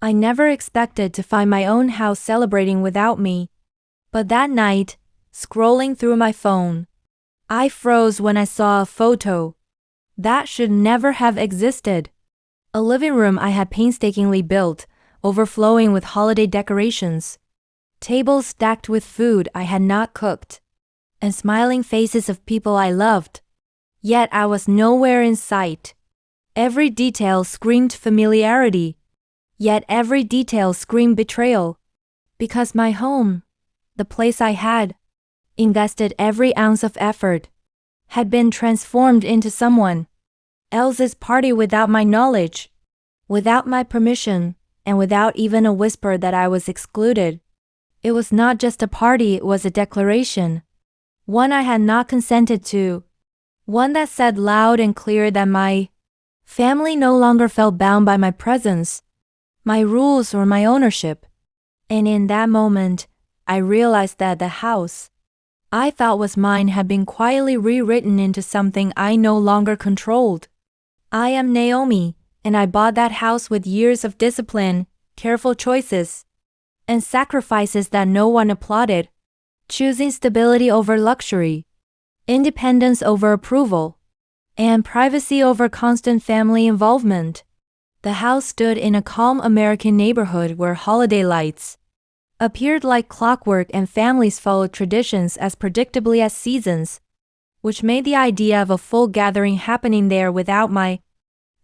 I never expected to find my own house celebrating without me. But that night, scrolling through my phone, I froze when I saw a photo that should never have existed. A living room I had painstakingly built, overflowing with holiday decorations, tables stacked with food I had not cooked, and smiling faces of people I loved. Yet I was nowhere in sight. Every detail screamed familiarity, yet every detail screamed betrayal. Because my home, the place I had invested every ounce of effort, had been transformed into someone else's party without my knowledge, without my permission, and without even a whisper that I was excluded. It was not just a party, it was a declaration. One I had not consented to. One that said loud and clear that my family no longer felt bound by my presence, my rules, or my ownership. And in that moment, I realized that the house I thought was mine had been quietly rewritten into something I no longer controlled. I am Naomi, and I bought that house with years of discipline, careful choices, and sacrifices that no one applauded, choosing stability over luxury, independence over approval, and privacy over constant family involvement. The house stood in a calm American neighborhood where holiday lights appeared like clockwork and families followed traditions as predictably as seasons, which made the idea of a full gathering happening there without my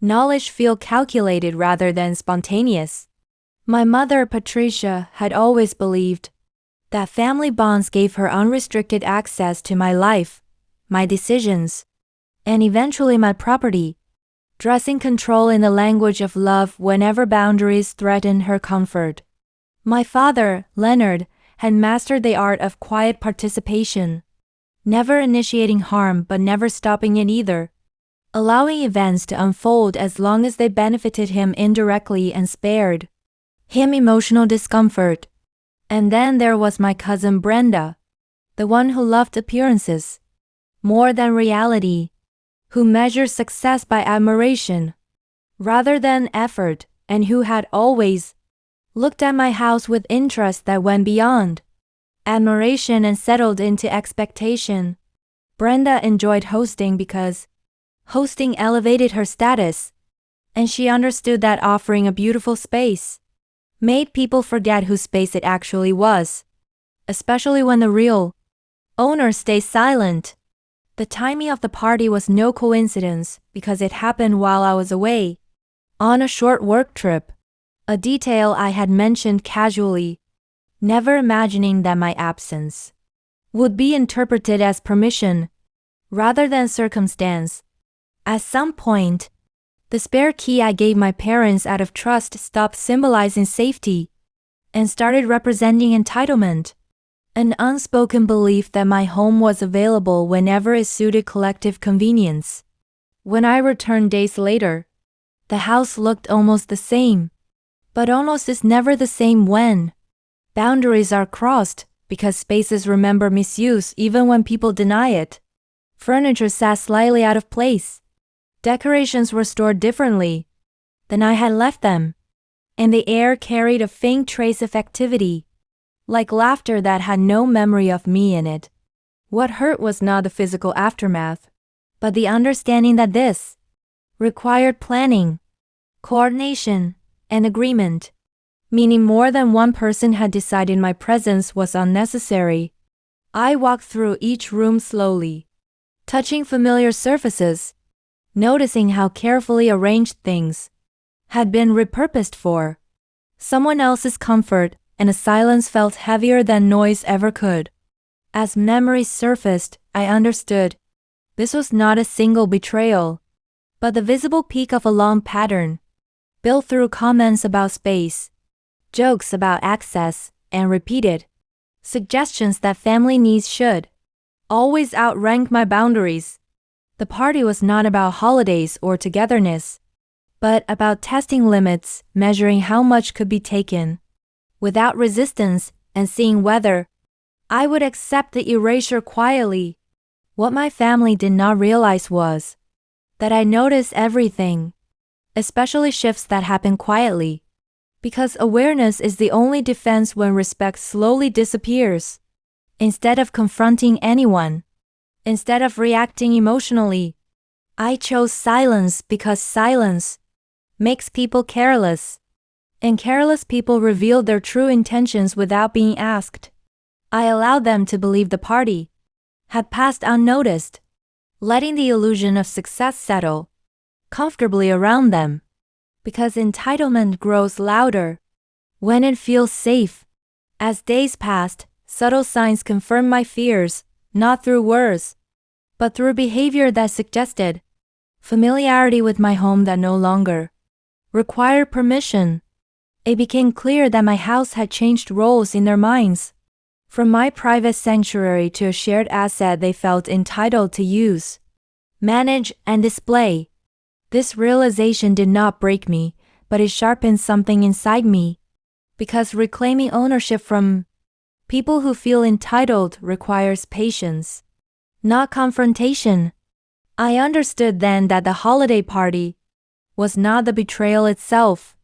knowledge feel calculated rather than spontaneous. My mother, Patricia, had always believed that family bonds gave her unrestricted access to my life, my decisions, and eventually my property, dressing control in the language of love whenever boundaries threatened her comfort. My father, Leonard, had mastered the art of quiet participation, never initiating harm but never stopping it either, allowing events to unfold as long as they benefited him indirectly and spared him emotional discomfort. And then there was my cousin Brenda, the one who loved appearances more than reality, who measured success by admiration rather than effort, and who had always looked at my house with interest that went beyond admiration and settled into expectation. Brenda enjoyed hosting because hosting elevated her status, and she understood that offering a beautiful space made people forget whose space it actually was, especially when the real owner stays silent. The timing of the party was no coincidence because it happened while I was away on a short work trip, a detail I had mentioned casually, never imagining that my absence would be interpreted as permission rather than circumstance. At some point, the spare key I gave my parents out of trust stopped symbolizing safety and started representing entitlement, an unspoken belief that my home was available whenever it suited collective convenience. When I returned days later, the house looked almost the same. But almost is never the same when boundaries are crossed, because spaces remember misuse even when people deny it. Furniture sat slightly out of place. Decorations were stored differently than I had left them, and the air carried a faint trace of activity, like laughter that had no memory of me in it. What hurt was not the physical aftermath, but the understanding that this required planning, coordination, and agreement, meaning more than one person had decided my presence was unnecessary. I walked through each room slowly, touching familiar surfaces, noticing how carefully arranged things had been repurposed for someone else's comfort, and a silence felt heavier than noise ever could. As memories surfaced, I understood this was not a single betrayal, but the visible peak of a long pattern, built through comments about space, jokes about access, and repeated suggestions that family needs should always outrank my boundaries. The party was not about holidays or togetherness, but about testing limits, measuring how much could be taken without resistance, and seeing whether I would accept the erasure quietly. What my family did not realize was that I noticed everything, especially shifts that happened quietly, Because awareness is the only defense when respect slowly disappears. Instead of confronting anyone, instead of reacting emotionally, I chose silence because silence makes people careless. And careless people reveal their true intentions without being asked. I allowed them to believe the party had passed unnoticed, letting the illusion of success settle comfortably around them. Because entitlement grows louder when it feels safe. As days passed, subtle signs confirmed my fears, not through words, but through behavior that suggested familiarity with my home that no longer required permission. It became clear that my house had changed roles in their minds. From my private sanctuary to a shared asset they felt entitled to use, manage, and display. This realization did not break me, but it sharpened something inside me. Because reclaiming ownership from people who feel entitled requires patience, not confrontation. I understood then that the holiday party was not the betrayal itself,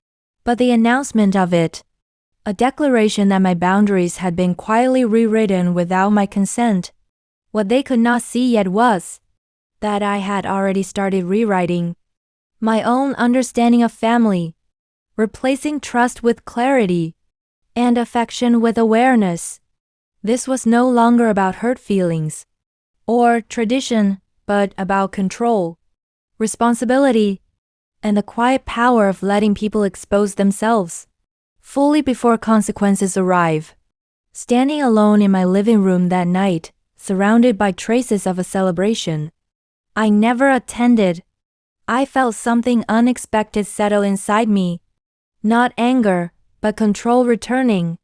but the announcement of it. A declaration that my boundaries had been quietly rewritten without my consent. What they could not see yet was that I had already started rewriting my own understanding of family, replacing trust with clarity and affection with awareness. This was no longer about hurt feelings or tradition, but about control, responsibility, and the quiet power of letting people expose themselves fully before consequences arrive. Standing alone in my living room that night, surrounded by traces of a celebration I never attended, I felt something unexpected settle inside me. Not anger, but control returning,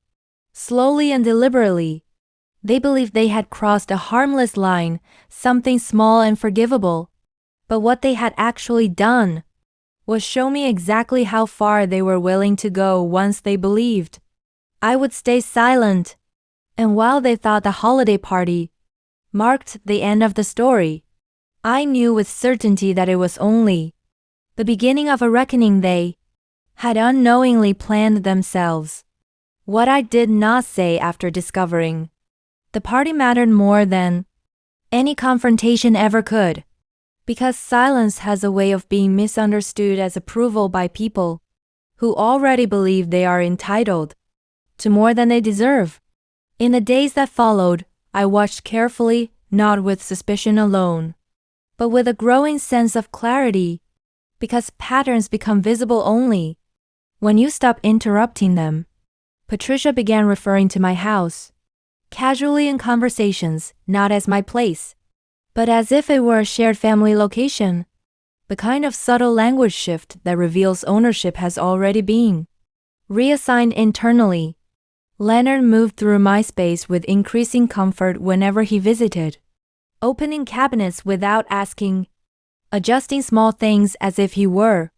slowly and deliberately. They believed they had crossed a harmless line, something small and forgivable. But what they had actually done was show me exactly how far they were willing to go once they believed I would stay silent. And while they thought the holiday party marked the end of the story, I knew with certainty that it was only the beginning of a reckoning they had unknowingly planned themselves. What I did not say after discovering the party mattered more than any confrontation ever could. Because silence has a way of being misunderstood as approval by people who already believe they are entitled to more than they deserve. In the days that followed, I watched carefully, not with suspicion alone, but with a growing sense of clarity, because patterns become visible only when you stop interrupting them. Patricia began referring to my house casually in conversations, not as my place, but as if it were a shared family location. The kind of subtle language shift that reveals ownership has already been reassigned internally. Leonard moved through my space with increasing comfort whenever he visited, opening cabinets without asking, adjusting small things as if he were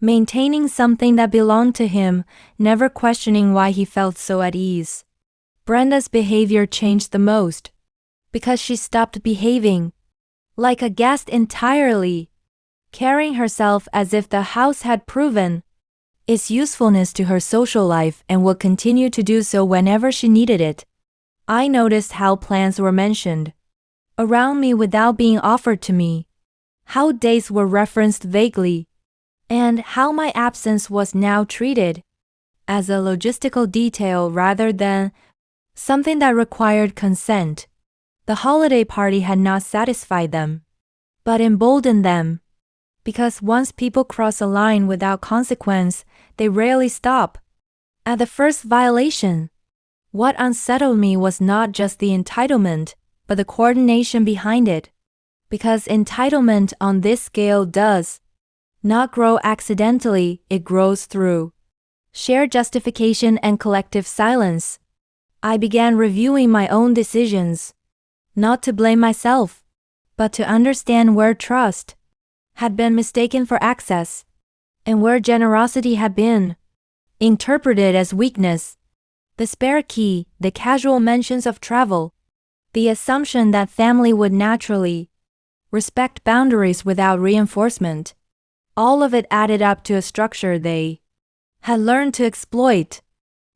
maintaining something that belonged to him, never questioning why he felt so at ease. Brenda's behavior changed the most, because she stopped behaving like a guest entirely, carrying herself as if the house had proven its usefulness to her social life and would continue to do so whenever she needed it. I noticed how plans were mentioned around me without being offered to me, how dates were referenced vaguely, and how my absence was now treated as a logistical detail rather than something that required consent. The holiday party had not satisfied them, but emboldened them. Because once people cross a line without consequence, they rarely stop at the first violation. What unsettled me was not just the entitlement, but the coordination behind it. Because entitlement on this scale does not grow accidentally, it grows through shared justification and collective silence. I began reviewing my own decisions, not to blame myself, but to understand where trust had been mistaken for access, and where generosity had been interpreted as weakness. The spare key, the casual mentions of travel, the assumption that family would naturally respect boundaries without reinforcement, all of it added up to a structure they had learned to exploit.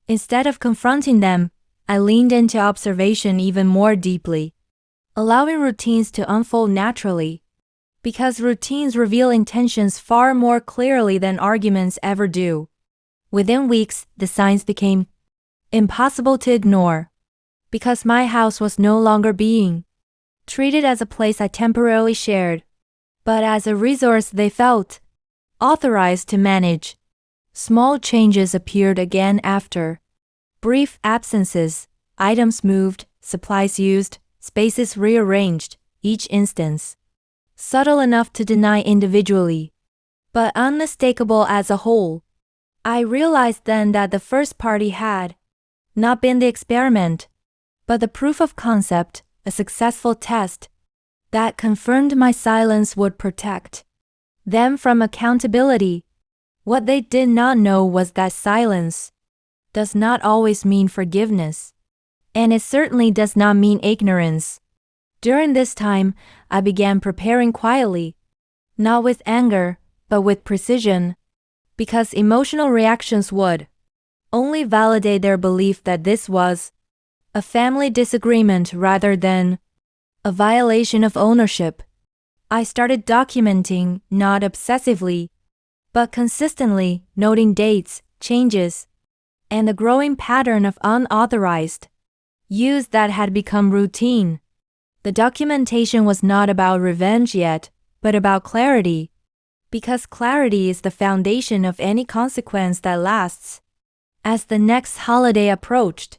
Instead of confronting them, I leaned into observation even more deeply, allowing routines to unfold naturally. Because routines reveal intentions far more clearly than arguments ever do. Within weeks, the signs became impossible to ignore. Because my house was no longer being treated as a place I temporarily shared, but as a resource they felt authorized to manage. Small changes appeared again after brief absences, items moved, supplies used, spaces rearranged, each instance subtle enough to deny individually, but unmistakable as a whole. I realized then that the first party had not been the experiment, but the proof of concept, a successful test that confirmed my silence would protect them from accountability. What they did not know was that silence does not always mean forgiveness, and it certainly does not mean ignorance. During this time, I began preparing quietly, not with anger, but with precision, because emotional reactions would only validate their belief that this was a family disagreement rather than a violation of ownership. I started documenting, not obsessively, but consistently, noting dates, changes, and the growing pattern of unauthorized use that had become routine. The documentation was not about revenge yet, but about clarity, because clarity is the foundation of any consequence that lasts. As the next holiday approached,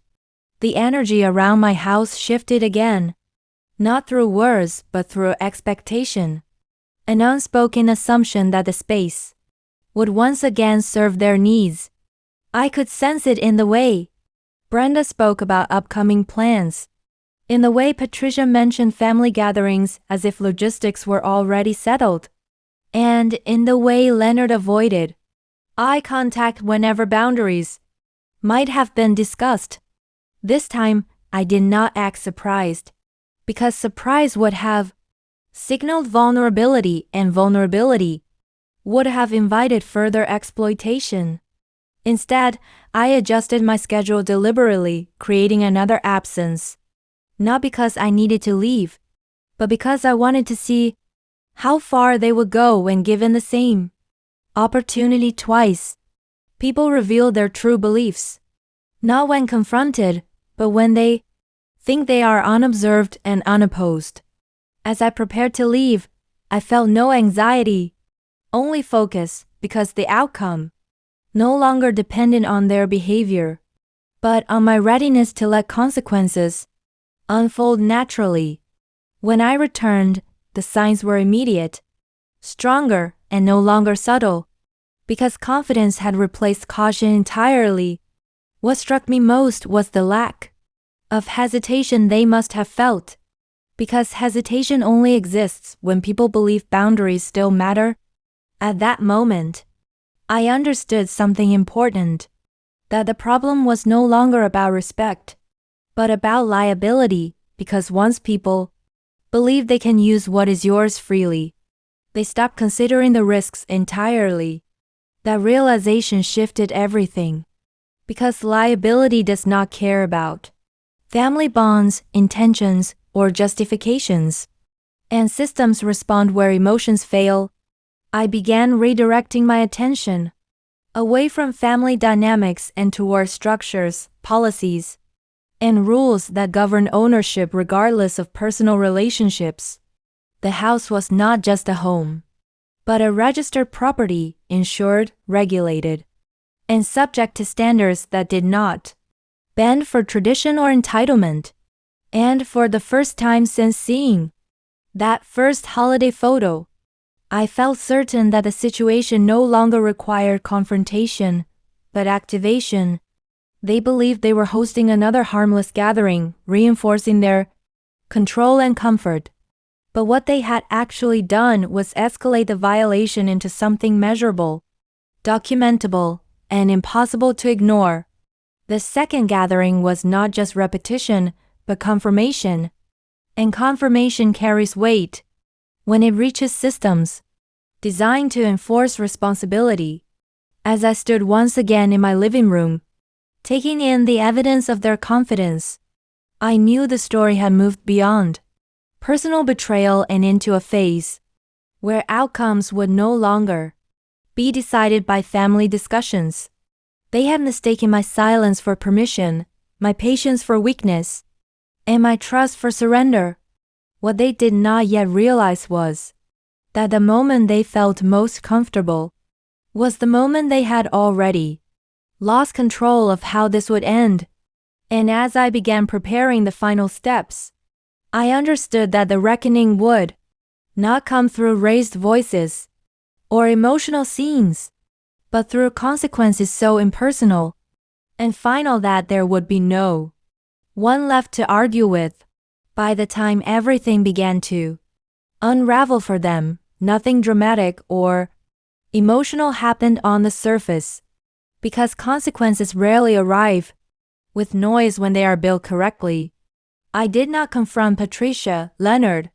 the energy around my house shifted again, not through words but through expectation, an unspoken assumption that the space would once again serve their needs. I could sense it in the way Brenda spoke about upcoming plans, in the way Patricia mentioned family gatherings as if logistics were already settled, and in the way Leonard avoided eye contact whenever boundaries might have been discussed. This time, I did not act surprised, because surprise would have signaled vulnerability, and vulnerability would have invited further exploitation. Instead, I adjusted my schedule deliberately, creating another absence, not because I needed to leave, but because I wanted to see how far they would go when given the same opportunity twice. People reveal their true beliefs, not when confronted, but when they think they are unobserved and unopposed. As I prepared to leave, I felt no anxiety, only focus, because the outcome no longer depended on their behavior, but on my readiness to let consequences unfold naturally. When I returned, the signs were immediate, stronger, and no longer subtle, because confidence had replaced caution entirely. What struck me most was the lack of hesitation they must have felt, because hesitation only exists when people believe boundaries still matter. At that moment, I understood something important, that the problem was no longer about respect, but about liability, because once people believe they can use what is yours freely, they stop considering the risks entirely. That realization shifted everything, because liability does not care about family bonds, intentions, or justifications, and systems respond where emotions fail. I began redirecting my attention away from family dynamics and toward structures, policies, and rules that govern ownership regardless of personal relationships. The house was not just a home, but a registered property, insured, regulated, and subject to standards that did not bend for tradition or entitlement. And for the first time since seeing that first holiday photo, I felt certain that the situation no longer required confrontation, but activation. They believed they were hosting another harmless gathering, reinforcing their control and comfort. But what they had actually done was escalate the violation into something measurable, documentable, and impossible to ignore. The second gathering was not just repetition, but confirmation. And confirmation carries weight when it reaches systems designed to enforce responsibility. As I stood once again in my living room, taking in the evidence of their confidence, I knew the story had moved beyond personal betrayal and into a phase where outcomes would no longer be decided by family discussions. They had mistaken my silence for permission, my patience for weakness, and my trust for surrender. What they did not yet realize was that the moment they felt most comfortable was the moment they had already lost control of how this would end. And as I began preparing the final steps, I understood that the reckoning would not come through raised voices or emotional scenes, but through consequences so impersonal and final that there would be no one left to argue with. By the time everything began to unravel for them, nothing dramatic or emotional happened on the surface, because consequences rarely arrive with noise when they are built correctly. I did not confront Patricia, Leonard,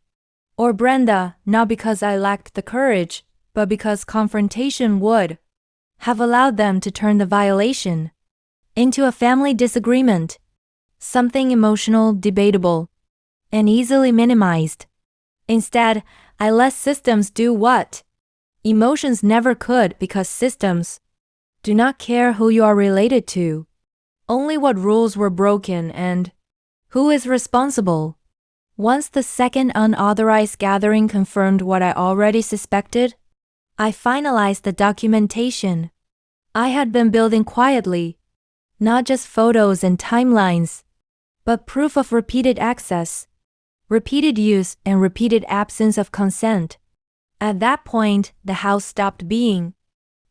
or Brenda, not because I lacked the courage, but because confrontation would have allowed them to turn the violation into a family disagreement, something emotional, debatable, and easily minimized. Instead, I let systems do what emotions never could, because systems do not care who you are related to, only what rules were broken and who is responsible. Once the second unauthorized gathering confirmed what I already suspected, I finalized the documentation I had been building quietly, not just photos and timelines, but proof of repeated access, repeated use, and repeated absence of consent. At that point, the house stopped being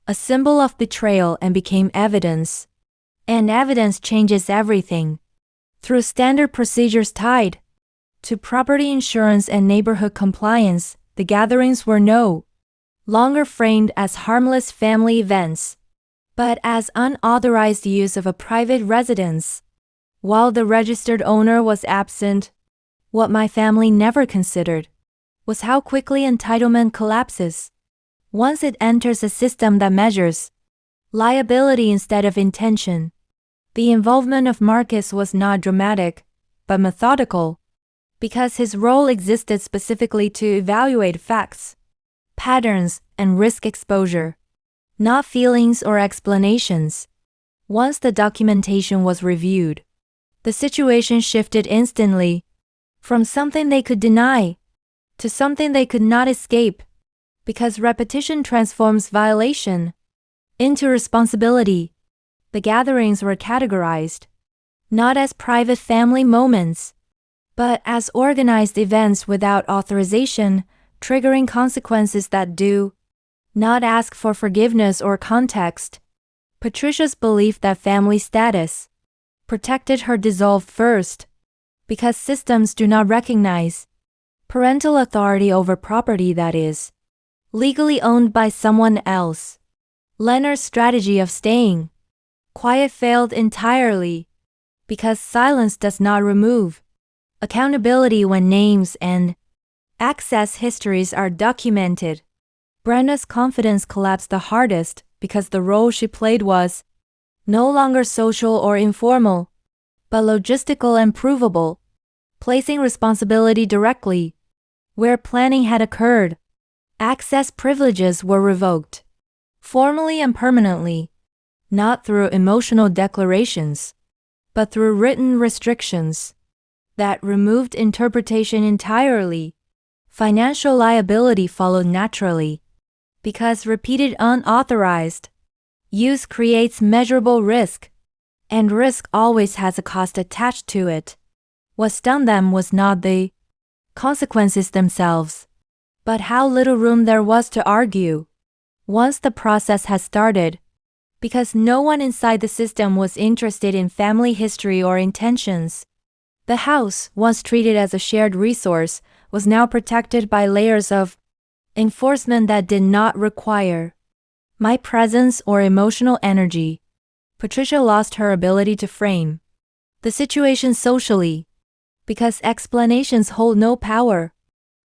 a symbol of betrayal and became evidence. And evidence changes everything. Through standard procedures tied to property insurance and neighborhood compliance, the gatherings were no longer framed as harmless family events, but as unauthorized use of a private residence. While the registered owner was absent, what my family never considered was how quickly entitlement collapses once it enters a system that measures liability instead of intention. The involvement of Marcus was not dramatic, but methodical, because his role existed specifically to evaluate facts, patterns, and risk exposure, not feelings or explanations. Once the documentation was reviewed, the situation shifted instantly from something they could deny to something they could not escape, because repetition transforms violation into responsibility. The gatherings were categorized not as private family moments, but as organized events without authorization, triggering consequences that do not ask for forgiveness or context. Patricia's belief that family status protected her dissolved first, because systems do not recognize parental authority over property that is legally owned by someone else. Leonard's strategy of staying quiet failed entirely, because silence does not remove accountability when names and access histories are documented. Brenda's confidence collapsed the hardest because the role she played was no longer social or informal, but logistical and provable, placing responsibility directly where planning had occurred. Access privileges were revoked, formally and permanently, not through emotional declarations, but through written restrictions that removed interpretation entirely. Financial liability followed naturally, because repeated unauthorized use creates measurable risk, and risk always has a cost attached to it. What stunned them was not the consequences themselves, but how little room there was to argue once the process had started, because no one inside the system was interested in family history or intentions. The house, once treated as a shared resource, was now protected by layers of enforcement that did not require my presence or emotional energy. Patricia lost her ability to frame the situation socially, because explanations hold no power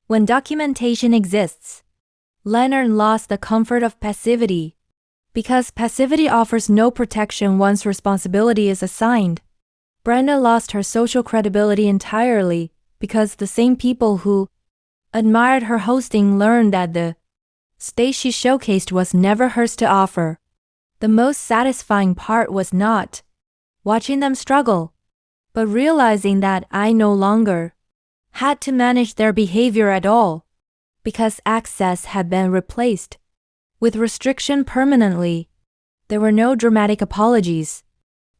when documentation exists. Leonard lost the comfort of passivity, Because passivity offers no protection once responsibility is assigned. Brenda lost her social credibility entirely because the same people who admired her hosting learned that the stage she showcased was never hers to offer. The most satisfying part was not watching them struggle, but realizing that I no longer had to manage their behavior at all, because access had been replaced with restriction permanently. There were no dramatic apologies,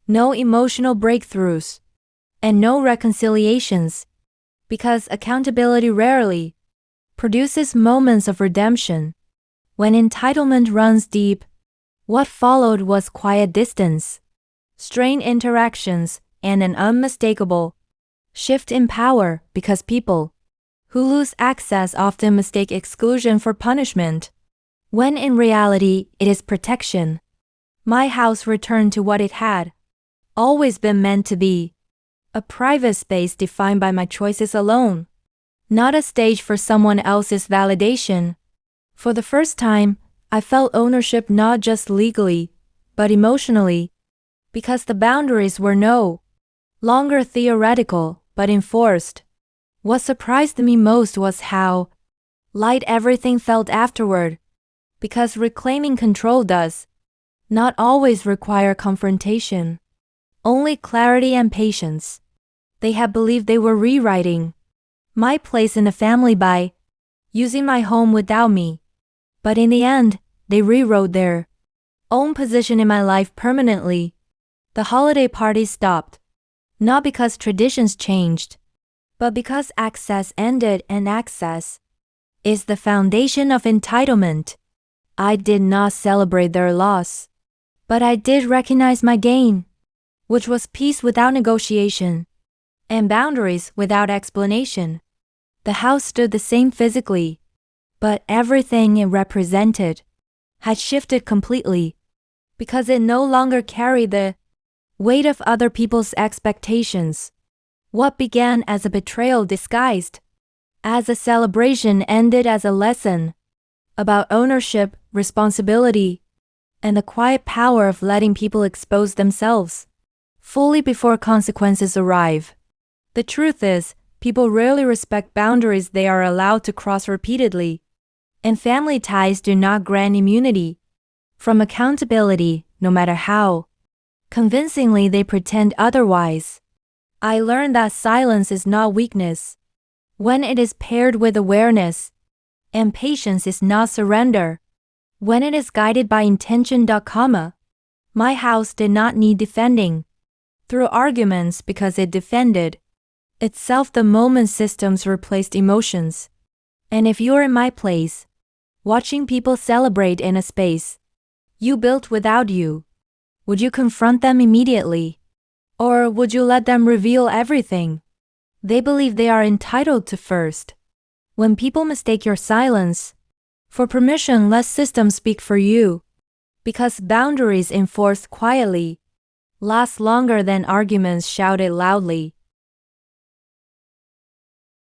no emotional breakthroughs, and no reconciliations, because accountability rarely produces moments of redemption. When entitlement runs deep, what followed was quiet distance, strained interactions, and an unmistakable shift in power, because people who lose access often mistake exclusion for punishment, when in reality it is protection. My house returned to what it had always been meant to be, a private space defined by my choices alone, not a stage for someone else's validation. For the first time, I felt ownership not just legally, but emotionally, because the boundaries were no longer theoretical, but enforced. What surprised me most was how light everything felt afterward, because reclaiming control does not always require confrontation, only clarity and patience. They had believed they were rewriting my place in the family by using my home without me, but in the end, they rewrote their own position in my life permanently. The holiday parties stopped, not because traditions changed, but because access ended, and access is the foundation of entitlement. I did not celebrate their loss, but I did recognize my gain, which was peace without negotiation and boundaries without explanation. The house stood the same physically, but everything it represented had shifted completely, because it no longer carried the weight of other people's expectations. What began as a betrayal disguised as a celebration ended as a lesson about ownership, responsibility, and the quiet power of letting people expose themselves fully before consequences arrive. The truth is, people rarely respect boundaries they are allowed to cross repeatedly, and family ties do not grant immunity from accountability, no matter how convincingly they pretend otherwise. I learned that silence is not weakness when it is paired with awareness, and patience is not surrender when it is guided by intention. My house did not need defending through arguments because it defended itself the moment systems replaced emotions. And if you're in my place, watching people celebrate in a space you built without you, would you confront them immediately? Or would you let them reveal everything they believe they are entitled to first? When people mistake your silence for permission, let systems speak for you, because boundaries enforced quietly last longer than arguments shouted loudly.